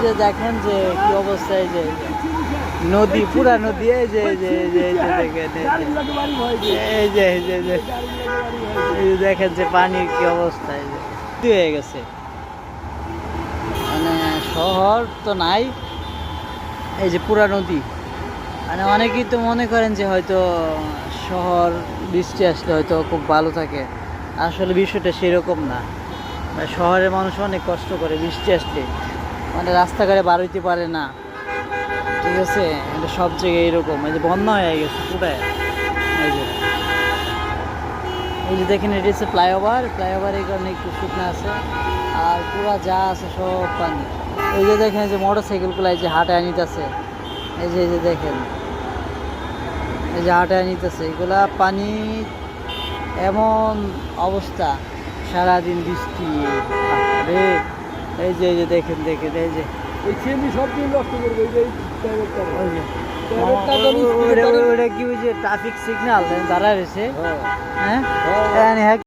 যে দেখেন যে কি অবস্থা, এই যে নদী, পুরা নদী, এই যে এই যে এই যে এই যে দেখেন, এই যে এই যে এই যে দেখেন যে পানির কি অবস্থা, এই যে কি হয়ে গেছে। মানে শহর তো নাই, এই যে পুরা নদী। মানে অনেকেই তো মনে করেন যে হয়তো শহর বৃষ্টি আসলে হয়তো খুব ভালো থাকে, আসলে বিষয়টা সেরকম না। মানে শহরের মানুষ অনেক কষ্ট করে বৃষ্টি আসলে, মানে রাস্তাঘাটে বার হইতে পারে না, ঠিক আছে। এটা সব জায়গায় এরকম, এই যে বন্যা হয়ে গেছে পুরাই। এই যে এই যে দেখেন, এটা হচ্ছে ফ্লাইওভার, এই কারণে একটু শুকনো আছে, আর পুরা যা আছে সব পানি। এই যে দেখেন যে মোটর সাইকেলগুলো এই যে হাঁটায় নিতেছে, এই যে দেখেন, এই যে হাঁটায় নিতেছে, এগুলা পানি এমন অবস্থা, সারাদিন বৃষ্টি। আরে এই যে দেখেন দেখেন, এই যে সব দিন নষ্ট করবে ওই যে ওটা কি, ওই যে ট্রাফিক সিগন্যাল দাঁড়ায় রয়েছে, হ্যাঁ।